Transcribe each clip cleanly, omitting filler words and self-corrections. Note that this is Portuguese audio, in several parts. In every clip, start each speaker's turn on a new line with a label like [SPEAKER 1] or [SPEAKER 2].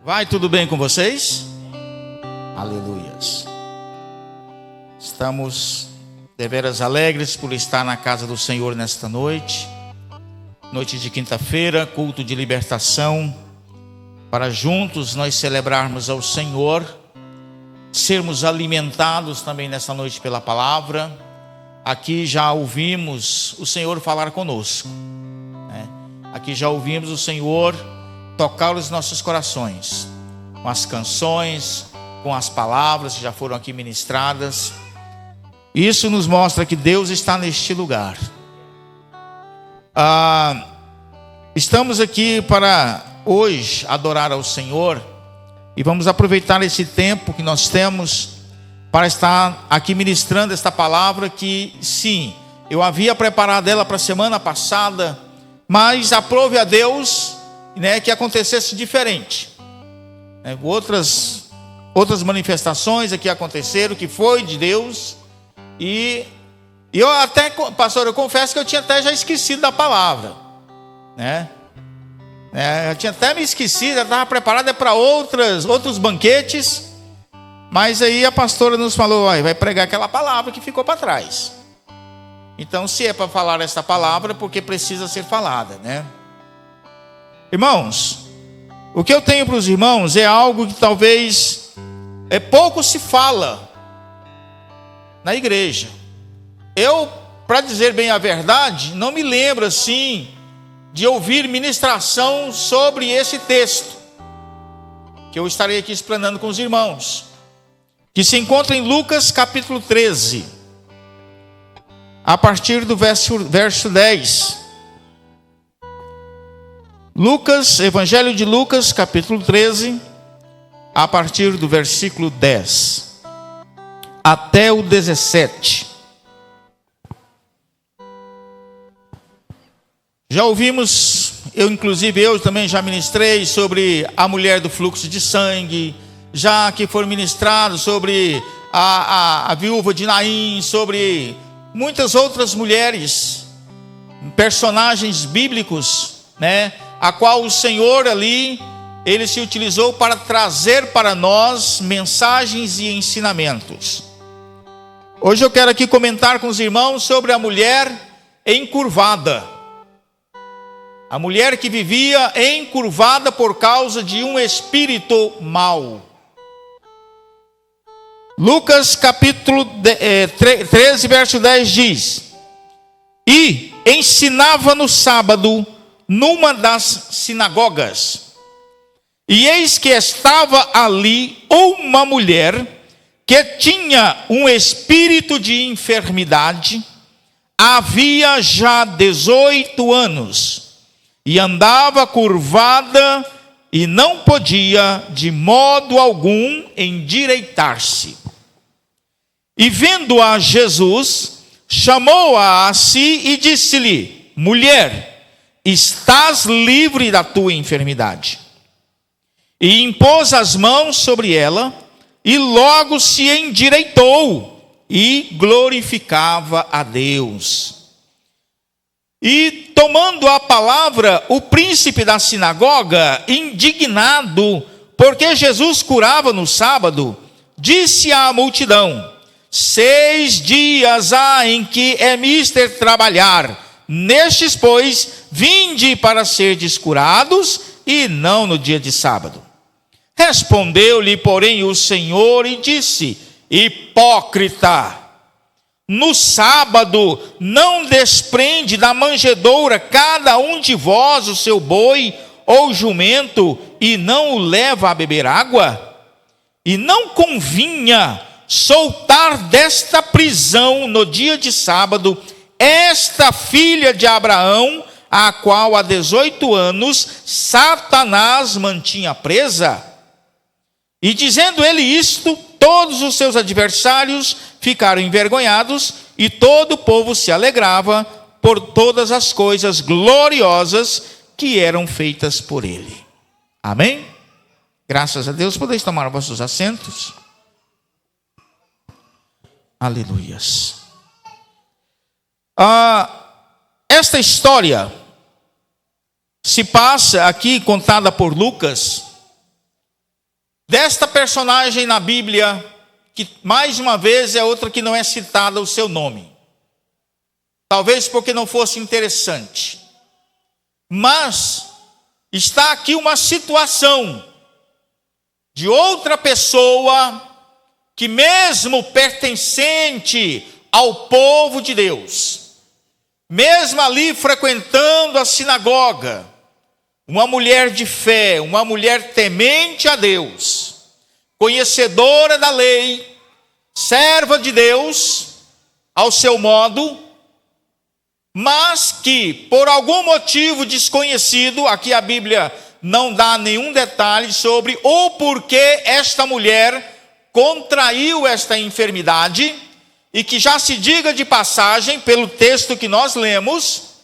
[SPEAKER 1] Vai tudo bem com vocês? Aleluias. Estamos deveras alegres por estar na casa do Senhor nesta noite. Noite de quinta-feira, culto de libertação, para juntos nós celebrarmos ao Senhor, sermos alimentados também nesta noite pela palavra. Aqui já ouvimos o Senhor falar conosco, né? Aqui já ouvimos o Senhor tocar os nossos corações, com as canções, com as palavras que já foram aqui ministradas. Isso nos mostra que Deus está neste lugar. Estamos aqui para hoje adorar ao Senhor, e vamos aproveitar esse tempo que nós temos para estar aqui ministrando esta palavra que, sim, eu havia preparado ela para a semana passada, mas aprove a Deus, né, que acontecesse diferente. Outras manifestações aqui aconteceram, que foi de Deus, e eu até, pastor, eu confesso que eu tinha até já esquecido da palavra, né? Eu tinha até me esquecido, eu estava preparado para outros banquetes, mas aí a pastora nos falou, vai pregar aquela palavra que ficou para trás. Então, se é para falar essa palavra, porque precisa ser falada, né? Irmãos, o que eu tenho para os irmãos é algo que talvez pouco se fala na igreja. Eu, para dizer bem a verdade, não me lembro assim de ouvir ministração sobre esse texto, que eu estarei aqui explanando com os irmãos, que se encontra em Lucas capítulo 13, a partir do verso 10. Lucas, Evangelho de Lucas, capítulo 13, a partir do versículo 10 até o 17. Já ouvimos, eu também já ministrei sobre a mulher do fluxo de sangue, já que foi ministrado sobre a viúva de Naim, sobre muitas outras mulheres, personagens bíblicos, né? A qual o Senhor ali, Ele se utilizou para trazer para nós mensagens e ensinamentos. Hoje eu quero aqui comentar com os irmãos sobre a mulher encurvada. A mulher que vivia encurvada por causa de um espírito mau. Lucas capítulo 13, verso 10 diz: E ensinava no sábado numa das sinagogas, e eis que estava ali uma mulher que tinha um espírito de enfermidade, havia já 18 anos, e andava curvada e não podia de modo algum endireitar-se. E vendo-a Jesus, chamou-a a si e disse-lhe: Mulher, estás livre da tua enfermidade. E impôs as mãos sobre ela, e logo se endireitou, e glorificava a Deus. E tomando a palavra, o príncipe da sinagoga, indignado, porque Jesus curava no sábado, disse à multidão: 6 dias há em que é mister trabalhar, nestes, pois, vinde para serdes curados, e não no dia de sábado. Respondeu-lhe, porém, o Senhor e disse: Hipócrita, no sábado não desprende da manjedoura cada um de vós o seu boi ou jumento, e não o leva a beber água? E não convinha soltar desta prisão no dia de sábado esta filha de Abraão, a qual há 18 anos Satanás mantinha presa? E dizendo ele isto, todos os seus adversários ficaram envergonhados, e todo o povo se alegrava por todas as coisas gloriosas que eram feitas por ele. Amém? Graças a Deus, podeis tomar vossos assentos. Aleluias. Esta história se passa aqui, contada por Lucas, desta personagem na Bíblia, que mais uma vez é outra que não é citada o seu nome. Talvez porque não fosse interessante. Mas está aqui uma situação de outra pessoa que, mesmo pertencente ao povo de Deus, mesmo ali frequentando a sinagoga, uma mulher de fé, uma mulher temente a Deus, conhecedora da lei, serva de Deus ao seu modo, mas que por algum motivo desconhecido, aqui a Bíblia não dá nenhum detalhe sobre o porquê esta mulher contraiu esta enfermidade, e que já se diga de passagem, pelo texto que nós lemos,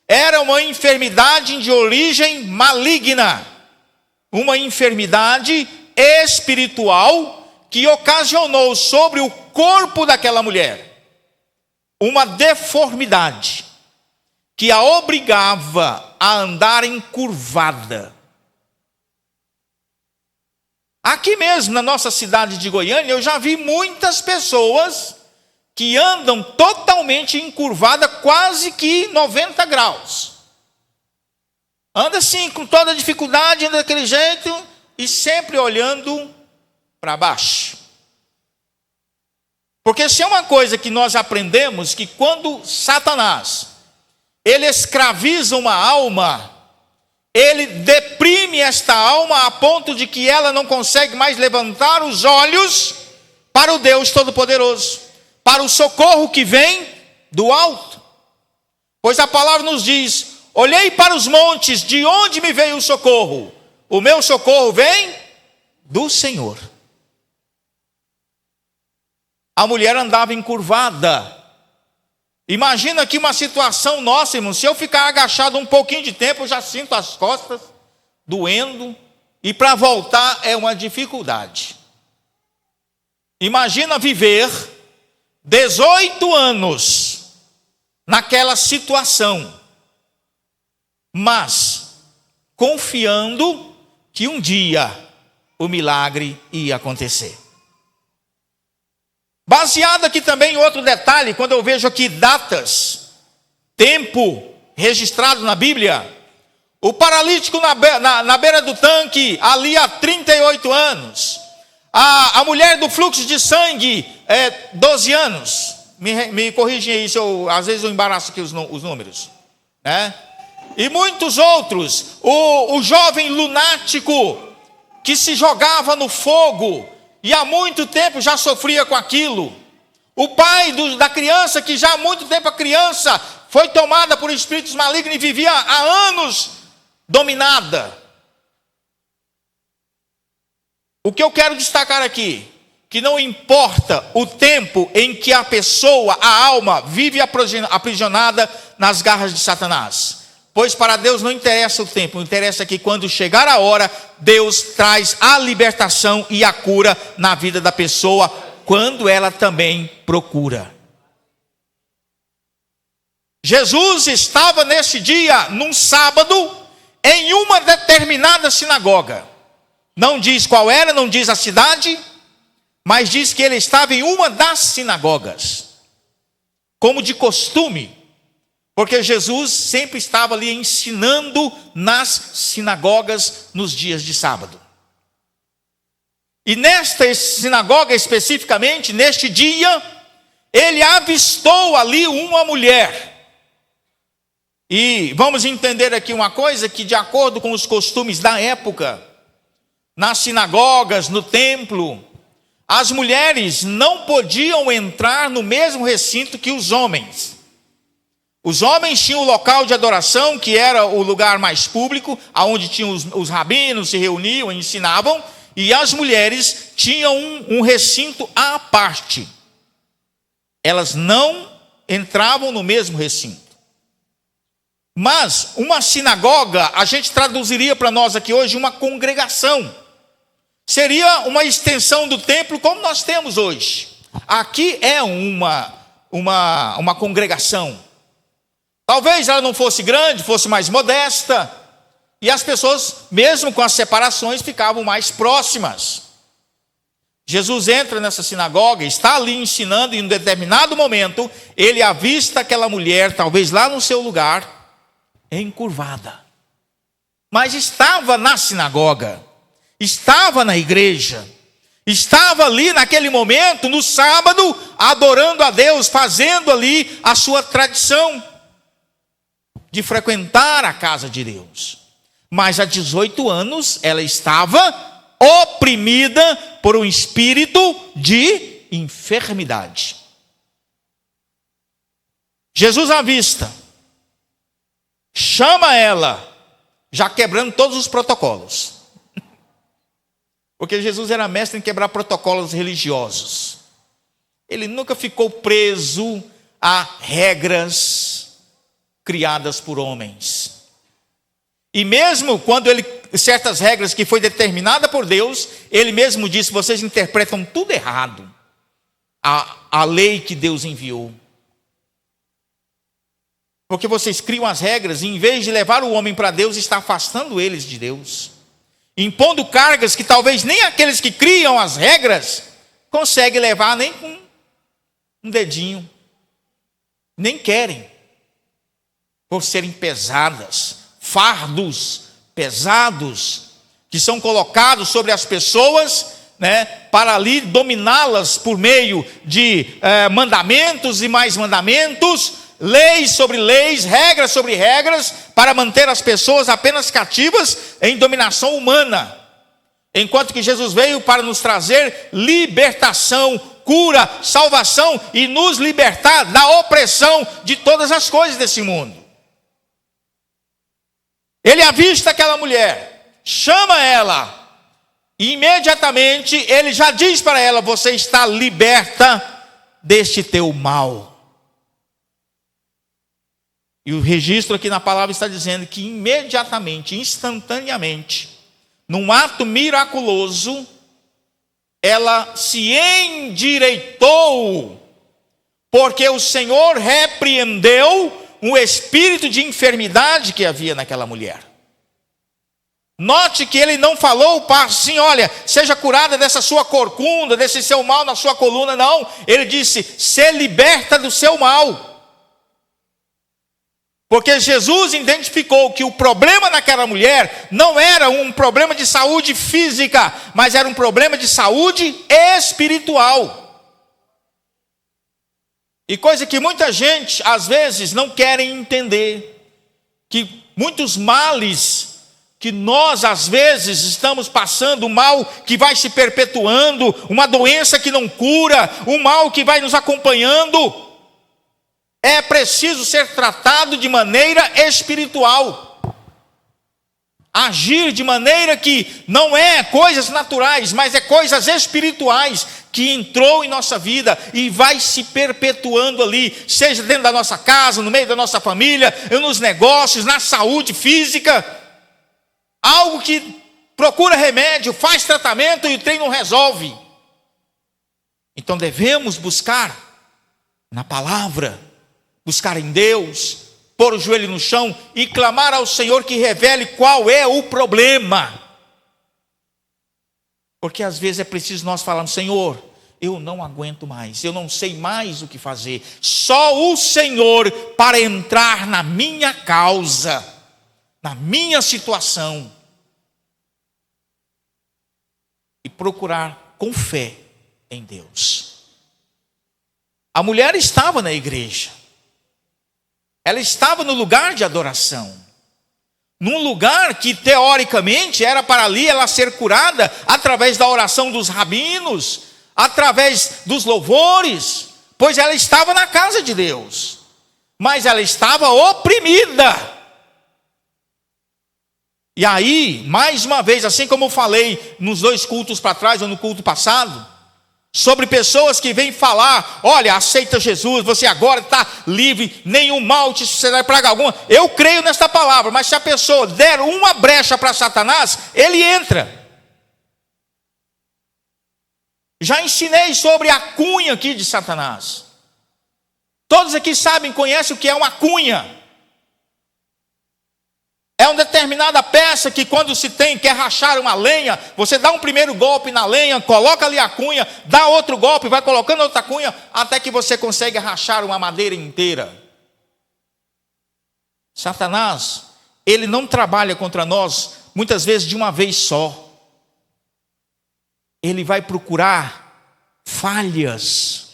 [SPEAKER 1] era uma enfermidade de origem maligna, uma enfermidade espiritual que ocasionou sobre o corpo daquela mulher uma deformidade que a obrigava a andar encurvada. Aqui mesmo na nossa cidade de Goiânia, eu já vi muitas pessoas que andam totalmente encurvada, quase que 90 graus. Anda assim, com toda dificuldade, anda daquele jeito, e sempre olhando para baixo. Porque se é uma coisa que nós aprendemos, que quando Satanás, ele escraviza uma alma, ele deprime esta alma a ponto de que ela não consegue mais levantar os olhos para o Deus Todo-Poderoso, para o socorro que vem do alto. Pois a palavra nos diz: olhei para os montes, de onde me veio o socorro? O meu socorro vem do Senhor. A mulher andava encurvada. Imagina aqui uma situação nossa, irmão. Se eu ficar agachado um pouquinho de tempo, eu já sinto as costas doendo, e para voltar é uma dificuldade. Imagina viver 18 anos naquela situação, mas confiando que um dia o milagre ia acontecer. Baseado aqui também em outro detalhe, quando eu vejo aqui datas, tempo registrado na Bíblia, o paralítico na beira do tanque, ali há 38 anos, a mulher do fluxo de sangue, 12 anos, me corrigem aí, às vezes eu embaraço aqui os números, né? E muitos outros, o jovem lunático, que se jogava no fogo, e há muito tempo já sofria com aquilo. O pai da criança, que já há muito tempo a criança foi tomada por espíritos malignos e vivia há anos dominada. O que eu quero destacar aqui, que não importa o tempo em que a pessoa, a alma, vive aprisionada nas garras de Satanás. Pois para Deus não interessa o tempo, interessa que quando chegar a hora, Deus traz a libertação e a cura na vida da pessoa, quando ela também procura. Jesus estava nesse dia, num sábado, em uma determinada sinagoga. Não diz qual era, não diz a cidade, mas diz que ele estava em uma das sinagogas, como de costume. Porque Jesus sempre estava ali ensinando nas sinagogas nos dias de sábado. E nesta sinagoga especificamente, neste dia, ele avistou ali uma mulher. E vamos entender aqui uma coisa, que de acordo com os costumes da época, nas sinagogas, no templo, as mulheres não podiam entrar no mesmo recinto que os homens. Os homens tinham o local de adoração, que era o lugar mais público, onde tinham os rabinos, se reuniam e ensinavam, e as mulheres tinham um recinto à parte. Elas não entravam no mesmo recinto. Mas uma sinagoga, a gente traduziria para nós aqui hoje uma congregação. Seria uma extensão do templo como nós temos hoje. Aqui é uma congregação. Talvez ela não fosse grande, fosse mais modesta, e as pessoas, mesmo com as separações, ficavam mais próximas. Jesus entra nessa sinagoga, está ali ensinando, e em um determinado momento, ele avista aquela mulher, talvez lá no seu lugar, encurvada. Mas estava na sinagoga, estava na igreja, estava ali naquele momento, no sábado, adorando a Deus, fazendo ali a sua tradição de frequentar a casa de Deus. Mas há 18 anos ela estava oprimida por um espírito de enfermidade. Jesus avista, chama ela, já quebrando todos os protocolos. Porque Jesus era mestre em quebrar protocolos religiosos. Ele nunca ficou preso a regras criadas por homens. E mesmo quando certas regras que foi determinada por Deus, ele mesmo disse: vocês interpretam tudo errado, a lei que Deus enviou. Porque vocês criam as regras e, em vez de levar o homem para Deus, está afastando eles de Deus, impondo cargas que talvez nem aqueles que criam as regras conseguem levar nem com um dedinho, nem querem, por serem pesadas, fardos pesados, que são colocados sobre as pessoas, para ali dominá-las por meio de mandamentos e mais mandamentos, leis sobre leis, regras sobre regras, para manter as pessoas apenas cativas em dominação humana. Enquanto que Jesus veio para nos trazer libertação, cura, salvação e nos libertar da opressão de todas as coisas desse mundo. Ele avista aquela mulher, chama ela, e imediatamente ele já diz para ela: você está liberta deste teu mal. E o registro aqui na palavra está dizendo que imediatamente, instantaneamente, num ato miraculoso, ela se endireitou, porque o Senhor repreendeu um espírito de enfermidade que havia naquela mulher. Note que ele não falou assim: olha, seja curada dessa sua corcunda, desse seu mal na sua coluna. Não, ele disse: se liberta do seu mal. Porque Jesus identificou que o problema naquela mulher não era um problema de saúde física, mas era um problema de saúde espiritual. E coisa que muita gente às vezes não querem entender, que muitos males que nós às vezes estamos passando, um mal que vai se perpetuando, uma doença que não cura, um mal que vai nos acompanhando, é preciso ser tratado de maneira espiritual. Agir de maneira que não é coisas naturais, mas é coisas espirituais que entrou em nossa vida e vai se perpetuando ali, seja dentro da nossa casa, no meio da nossa família, nos negócios, na saúde física. Algo que procura remédio, faz tratamento e o trem não resolve. Então devemos buscar na palavra, buscar em Deus, pôr o joelho no chão e clamar ao Senhor que revele qual é o problema. Porque às vezes é preciso nós falarmos: Senhor, eu não aguento mais, eu não sei mais o que fazer. Só o Senhor para entrar na minha causa, na minha situação. E procurar com fé em Deus. A mulher estava na igreja. Ela estava no lugar de adoração, num lugar que teoricamente era para ali ela ser curada através da oração dos rabinos, através dos louvores, pois ela estava na casa de Deus, mas ela estava oprimida. E aí, mais uma vez, assim como eu falei nos 2 cultos para trás, ou no culto passado, sobre pessoas que vêm falar: olha, aceita Jesus, você agora está livre, nenhum mal te sucederá, praga alguma. Eu creio nesta palavra, mas se a pessoa der uma brecha para Satanás, ele entra. Já ensinei sobre a cunha aqui de Satanás. Todos aqui sabem, conhecem o que é uma cunha. É uma determinada peça que quando se quer rachar uma lenha, você dá um primeiro golpe na lenha, coloca ali a cunha, dá outro golpe, vai colocando outra cunha, até que você consegue rachar uma madeira inteira. Satanás, ele não trabalha contra nós, muitas vezes de uma vez só. Ele vai procurar falhas,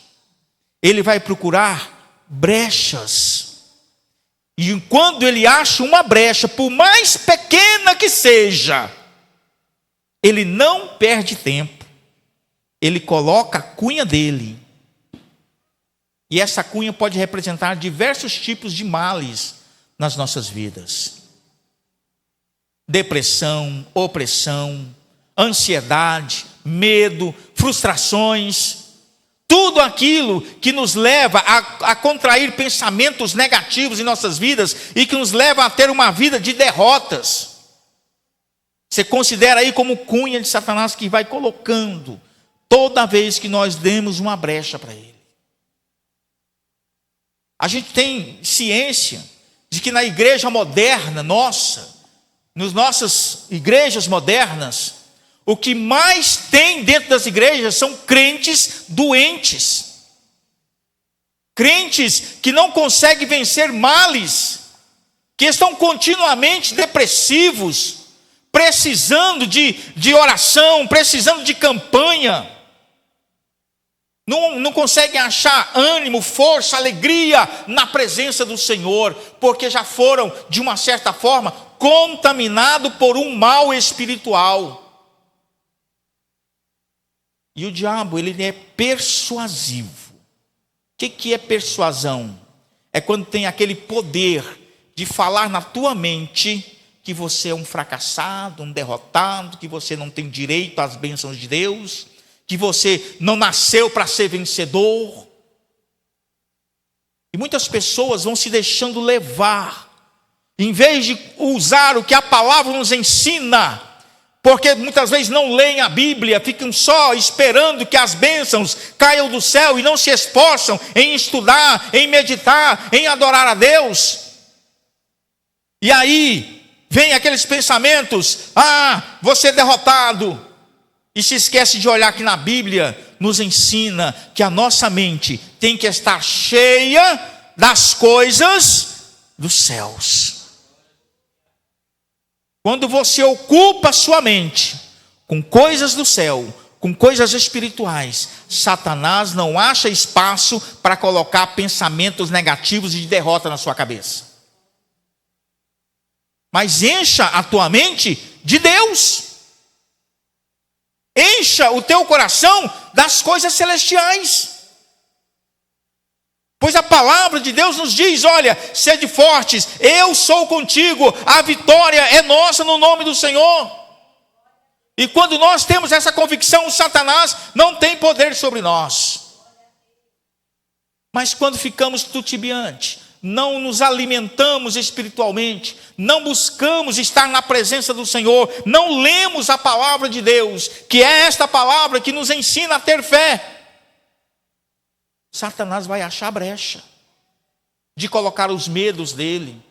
[SPEAKER 1] ele vai procurar brechas. E quando ele acha uma brecha, por mais pequena que seja, ele não perde tempo. Ele coloca a cunha dele. E essa cunha pode representar diversos tipos de males nas nossas vidas. Depressão, opressão, ansiedade, medo, frustrações. Tudo aquilo que nos leva a contrair pensamentos negativos em nossas vidas e que nos leva a ter uma vida de derrotas. Você considera aí como cunha de Satanás que vai colocando toda vez que nós demos uma brecha para ele. A gente tem ciência de que na igreja moderna nossa, nas nossas igrejas modernas, o que mais tem dentro das igrejas são crentes doentes. Crentes que não conseguem vencer males, que estão continuamente depressivos, precisando de oração, precisando de campanha. Não conseguem achar ânimo, força, alegria na presença do Senhor, porque já foram, de uma certa forma, contaminados por um mal espiritual. E o diabo, ele é persuasivo. O que é persuasão? É quando tem aquele poder de falar na tua mente que você é um fracassado, um derrotado, que você não tem direito às bênçãos de Deus, que você não nasceu para ser vencedor. E muitas pessoas vão se deixando levar, em vez de usar o que a palavra nos ensina, porque muitas vezes não leem a Bíblia, ficam só esperando que as bênçãos caiam do céu e não se esforçam em estudar, em meditar, em adorar a Deus. E aí vem aqueles pensamentos: você é derrotado. E se esquece de olhar que na Bíblia nos ensina que a nossa mente tem que estar cheia das coisas dos céus. Quando você ocupa sua mente com coisas do céu, com coisas espirituais, Satanás não acha espaço para colocar pensamentos negativos e de derrota na sua cabeça. Mas encha a tua mente de Deus. Encha o teu coração das coisas celestiais. Pois a palavra de Deus nos diz: olha, sede fortes, eu sou contigo, a vitória é nossa no nome do Senhor. E quando nós temos essa convicção, o Satanás não tem poder sobre nós. Mas quando ficamos titubeantes, não nos alimentamos espiritualmente, não buscamos estar na presença do Senhor, não lemos a palavra de Deus, que é esta palavra que nos ensina a ter fé, Satanás vai achar brecha de colocar os medos dele,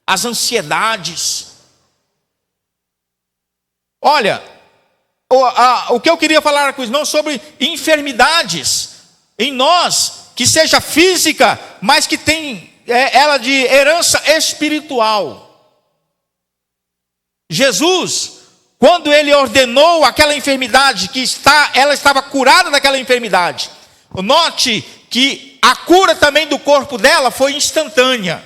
[SPEAKER 1] as ansiedades. Olha, o que eu queria falar com os irmãos sobre enfermidades em nós, que seja física, mas que tem ela de herança espiritual. Jesus, quando ele ordenou aquela enfermidade ela estava curada daquela enfermidade. Note que a cura também do corpo dela foi instantânea.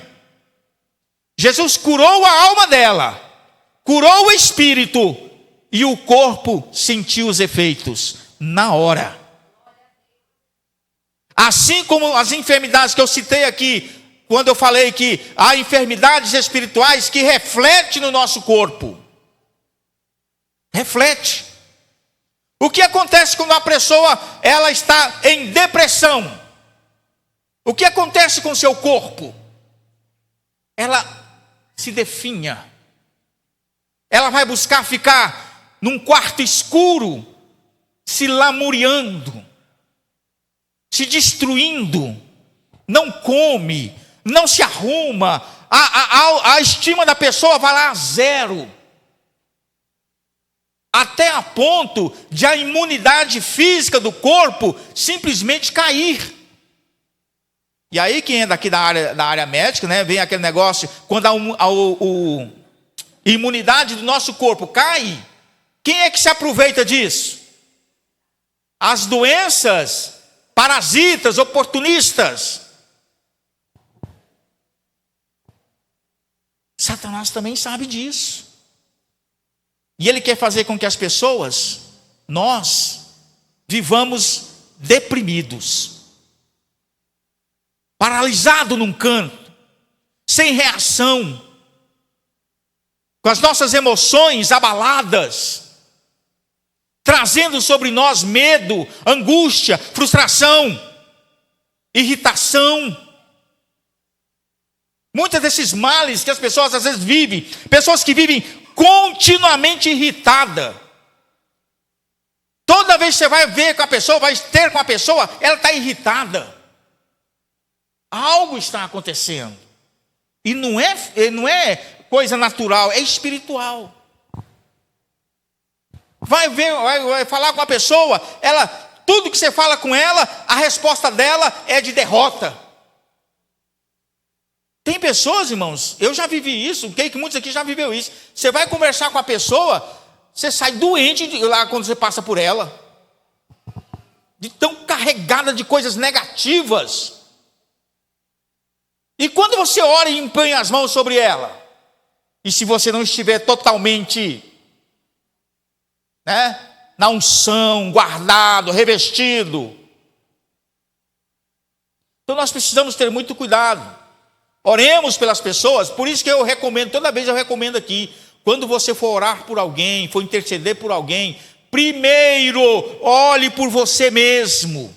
[SPEAKER 1] Jesus curou a alma dela, curou o espírito, e o corpo sentiu os efeitos na hora. Assim como as enfermidades que eu citei aqui, quando eu falei que há enfermidades espirituais que refletem no nosso corpo. Reflete. O que acontece quando a pessoa ela está em depressão? O que acontece com o seu corpo? Ela se definha. Ela vai buscar ficar num quarto escuro, se lamuriando, se destruindo, não come, não se arruma, a estima da pessoa vai lá a zero. Até a ponto de a imunidade física do corpo simplesmente cair. E aí quem é daqui da área médica, né, vem aquele negócio, quando a imunidade do nosso corpo cai, quem é que se aproveita disso? As doenças parasitas, oportunistas. Satanás também sabe disso. E ele quer fazer com que as pessoas, nós, vivamos deprimidos, paralisado num canto, sem reação, com as nossas emoções abaladas, trazendo sobre nós medo, angústia, frustração, irritação. Muitos desses males que as pessoas às vezes vivem, pessoas que vivem continuamente irritada. Toda vez que você vai ver com a pessoa, vai ter com a pessoa, ela está irritada. Algo está acontecendo. E não é coisa natural, é espiritual. Vai falar com a pessoa, tudo que você fala com ela, a resposta dela é de derrota. Tem pessoas, irmãos, eu já vivi isso, creio que muitos aqui já viveu isso. Você vai conversar com a pessoa, você sai doente lá quando você passa por ela. De tão carregada de coisas negativas. E quando você ora e empenha as mãos sobre ela, e se você não estiver totalmente, na unção, guardado, revestido, então nós precisamos ter muito cuidado. Oremos pelas pessoas, por isso que eu recomendo, toda vez eu recomendo aqui, quando você for orar por alguém, for interceder por alguém, primeiro olhe por você mesmo,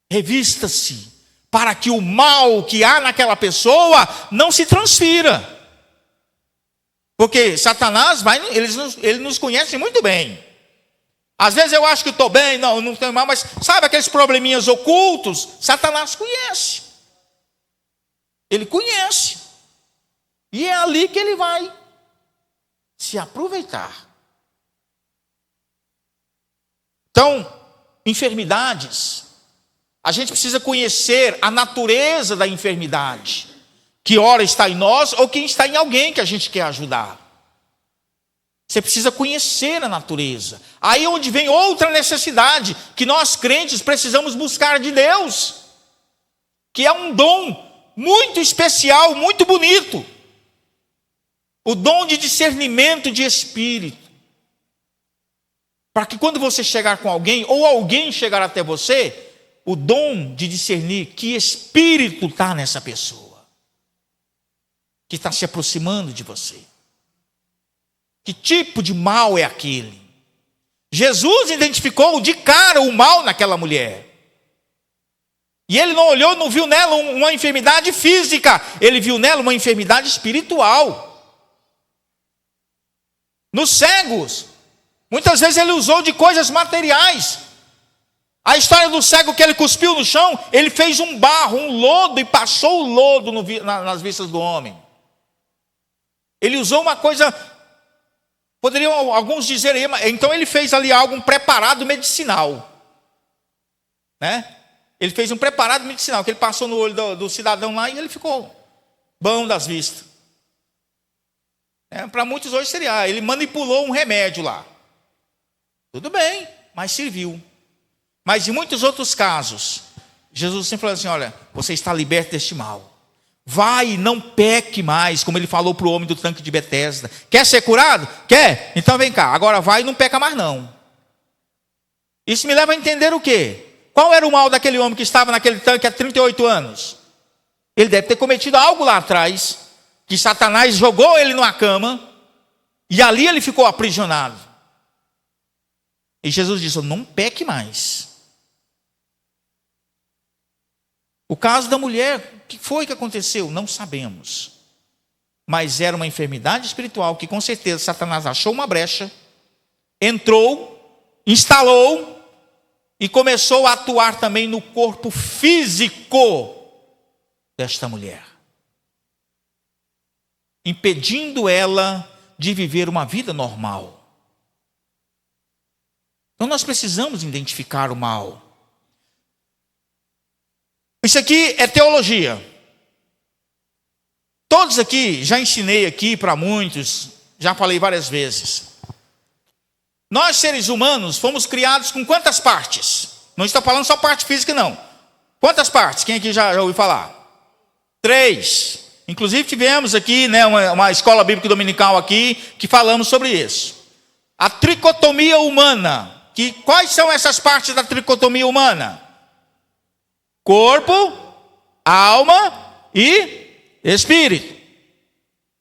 [SPEAKER 1] revista-se, para que o mal que há naquela pessoa não se transfira, porque Satanás ele nos conhece muito bem. Às vezes eu acho que estou bem, não tenho mal, mas sabe aqueles probleminhas ocultos? Satanás conhece. Ele conhece. E é ali que ele vai se aproveitar. Então, enfermidades. A gente precisa conhecer a natureza da enfermidade. Que ora está em nós ou que está em alguém que a gente quer ajudar. Você precisa conhecer a natureza. Aí é onde vem outra necessidade que nós crentes precisamos buscar de Deus. Que é um dom muito especial, muito bonito. O dom de discernimento de espírito. Para que quando você chegar com alguém, ou alguém chegar até você, o dom de discernir que espírito está nessa pessoa. Que está se aproximando de você. Que tipo de mal é aquele? Jesus identificou de cara o mal naquela mulher. E ele não olhou, não viu nela uma enfermidade física. Ele viu nela uma enfermidade espiritual. Nos cegos, muitas vezes ele usou de coisas materiais. A história do cego que ele cuspiu no chão, ele fez um barro, um lodo, e passou o lodo nas vistas do homem. Ele usou uma coisa, poderiam alguns dizer, então ele fez ali um preparado medicinal. Ele fez um preparado medicinal, que ele passou no olho do cidadão lá e ele ficou bom das vistas. Para muitos hoje seria, ele manipulou um remédio lá. Tudo bem, mas serviu. Mas em muitos outros casos, Jesus sempre falou assim, olha, você está liberto deste mal. Vai e não peque mais, como ele falou para o homem do tanque de Betesda. Quer ser curado? Quer? Então vem cá, agora vai e não peca mais não. Isso me leva a entender o quê? Qual era o mal daquele homem que estava naquele tanque há 38 anos? Ele deve ter cometido algo lá atrás, que Satanás jogou ele numa cama, e ali ele ficou aprisionado. E Jesus disse, não peque mais. O caso da mulher, o que foi que aconteceu? Não sabemos. Mas era uma enfermidade espiritual que com certeza Satanás achou uma brecha, entrou, instalou, e começou a atuar também no corpo físico desta mulher. impedindo ela de viver uma vida normal. Então nós precisamos identificar o mal. Isso aqui é teologia. Todos aqui, já ensinei aqui para muitos, já falei várias vezes. Nós, seres humanos, fomos criados com quantas partes? Não estou falando só parte física, não. Quantas partes? Quem aqui já ouviu falar? 3. Inclusive tivemos aqui, né, uma escola bíblica dominical aqui, que falamos sobre isso. A tricotomia humana. Quais são essas partes da tricotomia humana? Corpo, alma e espírito.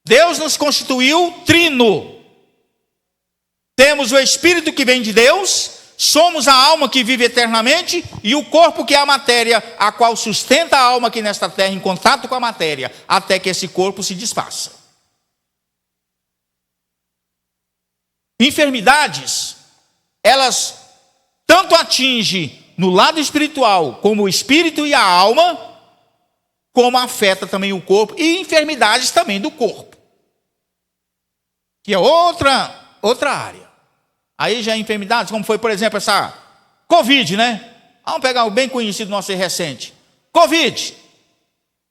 [SPEAKER 1] Deus nos constituiu trino. Temos o espírito que vem de Deus, somos a alma que vive eternamente e o corpo que é a matéria, a qual sustenta a alma aqui nesta terra em contato com a matéria, até que esse corpo se desfaça. Enfermidades, elas tanto atingem no lado espiritual, como o espírito e a alma, como afeta também o corpo, e enfermidades também do corpo, que é outra área. Aí já enfermidades, como foi, por exemplo, essa Covid, né? Vamos pegar o bem conhecido nosso recente. Covid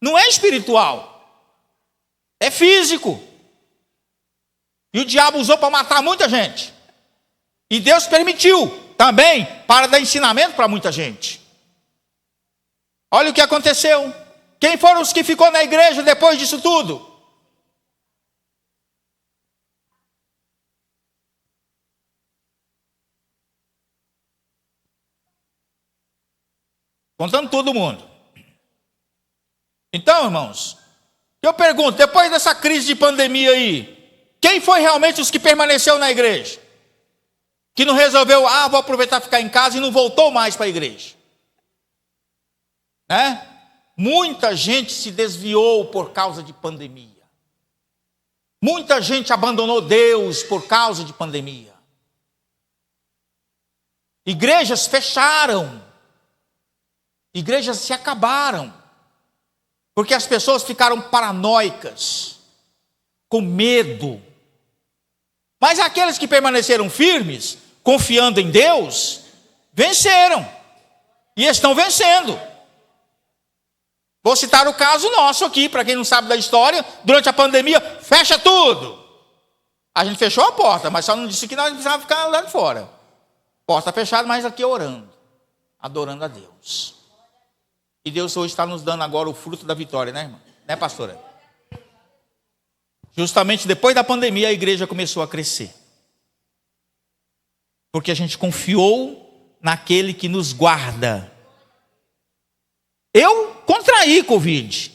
[SPEAKER 1] não é espiritual, é físico. E o diabo usou para matar muita gente. E Deus permitiu também para dar ensinamento para muita gente. Olha o que aconteceu. Quem foram os que ficou na igreja depois disso tudo? Contando todo mundo. Então, irmãos, eu pergunto, depois dessa crise de pandemia aí, quem foi realmente os que permaneceu na igreja? Que não resolveu, vou aproveitar ficar em casa e não voltou mais para a igreja. Né? Muita gente se desviou por causa de pandemia. Muita gente abandonou Deus por causa de pandemia. Igrejas fecharam. Igrejas se acabaram. Porque as pessoas ficaram paranoicas, com medo. Mas aqueles que permaneceram firmes, confiando em Deus, venceram. E estão vencendo. Vou citar o caso nosso aqui, para quem não sabe da história, durante a pandemia, fecha tudo. A gente fechou a porta, mas só não disse que nós precisávamos ficar lá de fora. Porta fechada, mas aqui orando, adorando a Deus. E Deus hoje está nos dando agora o fruto da vitória, né, irmã? Né, pastora? Justamente depois da pandemia, a igreja começou a crescer. Porque a gente confiou naquele que nos guarda. Eu contraí Covid.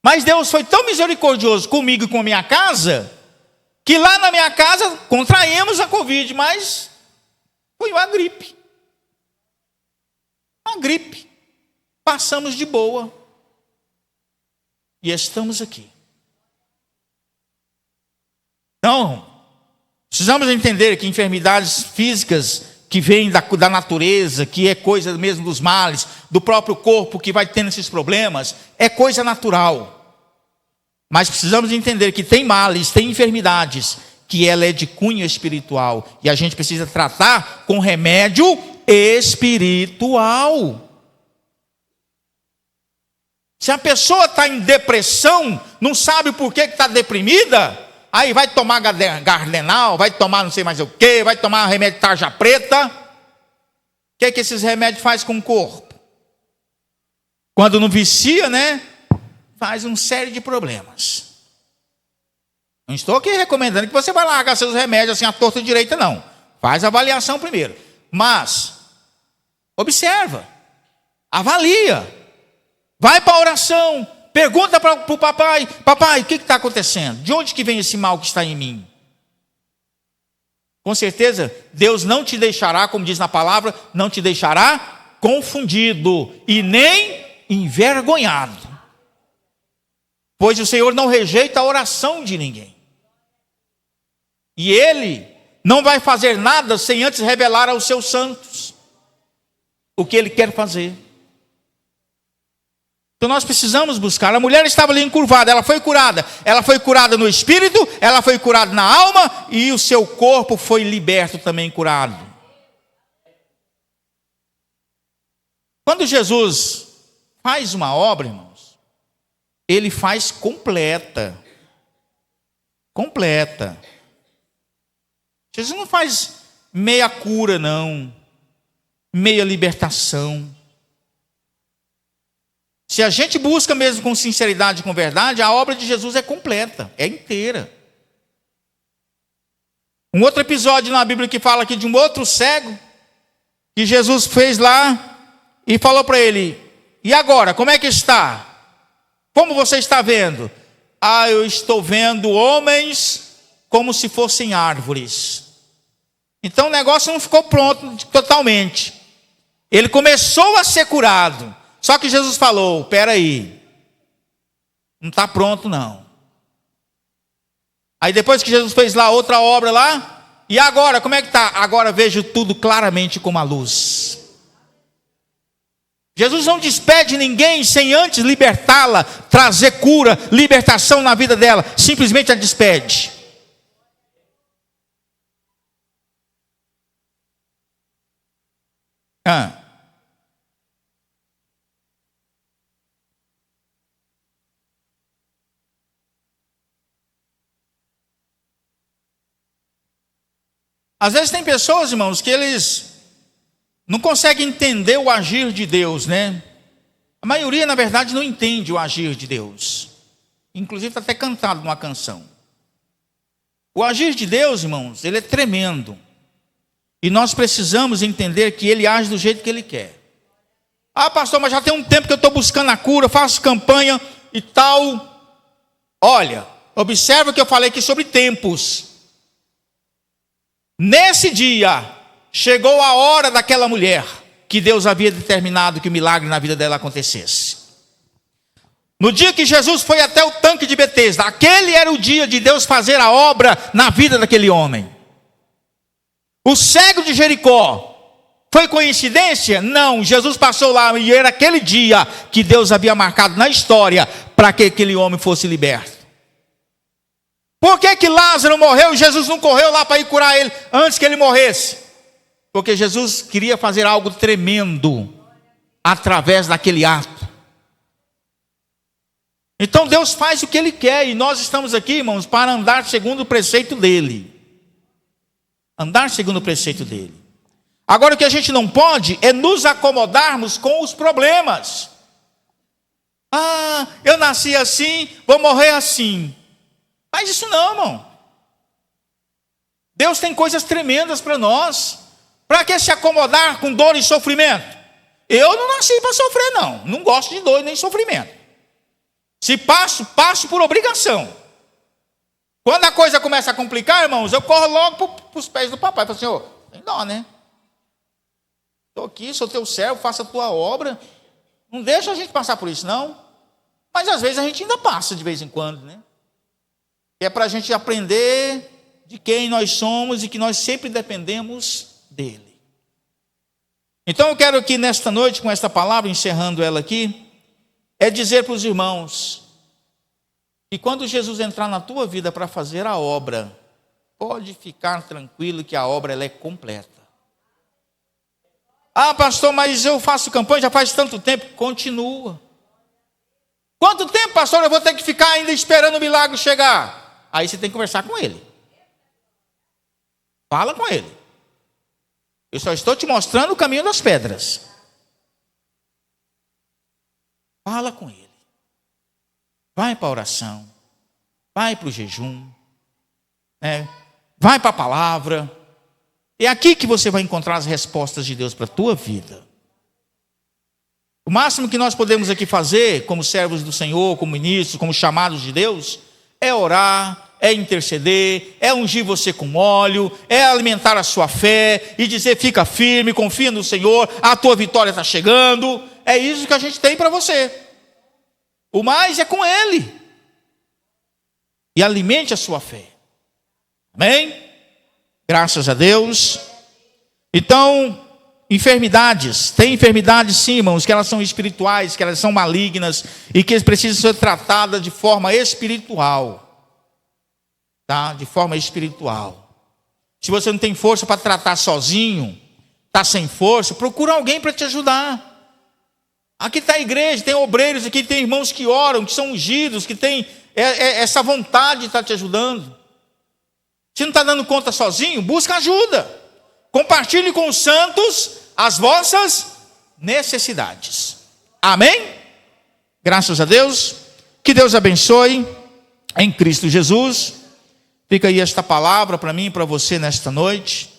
[SPEAKER 1] Mas Deus foi tão misericordioso comigo e com a minha casa, que lá na minha casa contraímos a Covid, mas foi uma gripe. Uma gripe. Passamos de boa. E estamos aqui. Então, precisamos entender que enfermidades físicas que vêm da natureza, que é coisa mesmo dos males, do próprio corpo que vai tendo esses problemas, é coisa natural. Mas precisamos entender que tem males, tem enfermidades, que ela é de cunho espiritual. E a gente precisa tratar com remédio espiritual. Se a pessoa está em depressão, não sabe por que está deprimida, aí vai tomar Gardenal, vai tomar não sei mais o que, vai tomar remédio de tarja preta. O que esses remédios fazem com o corpo? Quando não vicia, né? Faz uma série de problemas. Não estou aqui recomendando que você vai largar seus remédios assim à torta direita, não. Faz a avaliação primeiro. Mas, observa, avalia. Vai para a oração, pergunta para o papai, papai, o que está acontecendo? De onde que vem esse mal que está em mim? Com certeza, Deus não te deixará, como diz na palavra, não te deixará confundido e nem envergonhado. Pois o Senhor não rejeita a oração de ninguém. E Ele não vai fazer nada sem antes revelar aos seus santos o que Ele quer fazer. Então nós precisamos buscar. A mulher estava ali encurvada, ela foi curada. Ela foi curada no espírito, ela foi curada na alma e o seu corpo foi liberto também, curado. Quando Jesus faz uma obra, irmãos, ele faz completa. Completa. Jesus não faz meia cura, não. Meia libertação. Se a gente busca mesmo com sinceridade e com verdade, a obra de Jesus é completa, é inteira. Um outro episódio na Bíblia que fala aqui de um outro cego, que Jesus fez lá e falou para ele: e agora, como é que está? Como você está vendo? Ah, eu estou vendo homens como se fossem árvores. Então o negócio não ficou pronto totalmente. Ele começou a ser curado. Só que Jesus falou: espera aí, não está pronto não. Aí depois que Jesus fez lá outra obra lá, e agora, como é que está? Agora vejo tudo claramente como a luz. Jesus não despede ninguém sem antes libertá-la, trazer cura, libertação na vida dela. Simplesmente a despede. Às vezes tem pessoas, irmãos, que eles não conseguem entender o agir de Deus, né? A maioria, na verdade, não entende o agir de Deus. Inclusive está até cantado numa canção. O agir de Deus, irmãos, ele é tremendo. E nós precisamos entender que ele age do jeito que ele quer. Ah, pastor, mas já tem um tempo que eu estou buscando a cura, faço campanha e tal. Olha, observa que eu falei aqui sobre tempos. Nesse dia, chegou a hora daquela mulher que Deus havia determinado que o milagre na vida dela acontecesse. No dia que Jesus foi até o tanque de Betesda, aquele era o dia de Deus fazer a obra na vida daquele homem. O cego de Jericó, foi coincidência? Não, Jesus passou lá e era aquele dia que Deus havia marcado na história para que aquele homem fosse liberto. Por que Lázaro morreu e Jesus não correu lá para ir curar ele antes que ele morresse? Porque Jesus queria fazer algo tremendo através daquele ato. Então Deus faz o que Ele quer e nós estamos aqui, irmãos, para andar segundo o preceito dEle. Andar segundo o preceito dEle. Agora o que a gente não pode é nos acomodarmos com os problemas. Ah, eu nasci assim, vou morrer assim. Faz isso não, irmão. Deus tem coisas tremendas para nós. Para que se acomodar com dor e sofrimento? Eu não nasci para sofrer não. Não gosto de dor nem sofrimento. Se passo por obrigação. Quando a coisa começa a complicar, irmãos, eu corro logo para os pés do papai. Falo, Senhor, tem dó, né? Estou aqui, sou teu servo, faça a tua obra. Não deixa a gente passar por isso, não. Mas às vezes a gente ainda passa de vez em quando, né? É para a gente aprender de quem nós somos e que nós sempre dependemos dele. Então eu quero aqui nesta noite, com esta palavra, encerrando ela aqui, é dizer para os irmãos que quando Jesus entrar na tua vida para fazer a obra, pode ficar tranquilo que a obra ela é completa. Ah, pastor, mas eu faço campanha já faz tanto tempo. Continua. Quanto tempo, pastor, eu vou ter que ficar ainda esperando o milagre chegar? Aí você tem que conversar com ele. Fala com ele. Eu só estou te mostrando o caminho das pedras. Fala com ele. Vai para a oração. Vai para o jejum. Vai para a palavra. É aqui que você vai encontrar as respostas de Deus para a tua vida. O máximo que nós podemos aqui fazer, como servos do Senhor, como ministros, como chamados de Deus, é orar, é interceder, é ungir você com óleo, é alimentar a sua fé e dizer fica firme, confia no Senhor, a tua vitória está chegando. É isso que a gente tem para você. O mais é com Ele. E alimente a sua fé. Amém? Graças a Deus. Então, enfermidades. Tem enfermidades, sim, irmãos, que elas são espirituais, que elas são malignas e que precisam ser tratadas de forma espiritual. Tá? De forma espiritual. Se você não tem força para tratar sozinho, está sem força, procura alguém para te ajudar. Aqui está a igreja, tem obreiros aqui, tem irmãos que oram, que são ungidos, que têm essa vontade de estar te ajudando. Se não está dando conta sozinho, busca ajuda. Compartilhe com os santos as vossas necessidades. Amém? Graças a Deus. Que Deus abençoe em Cristo Jesus. Fica aí esta palavra para mim e para você nesta noite.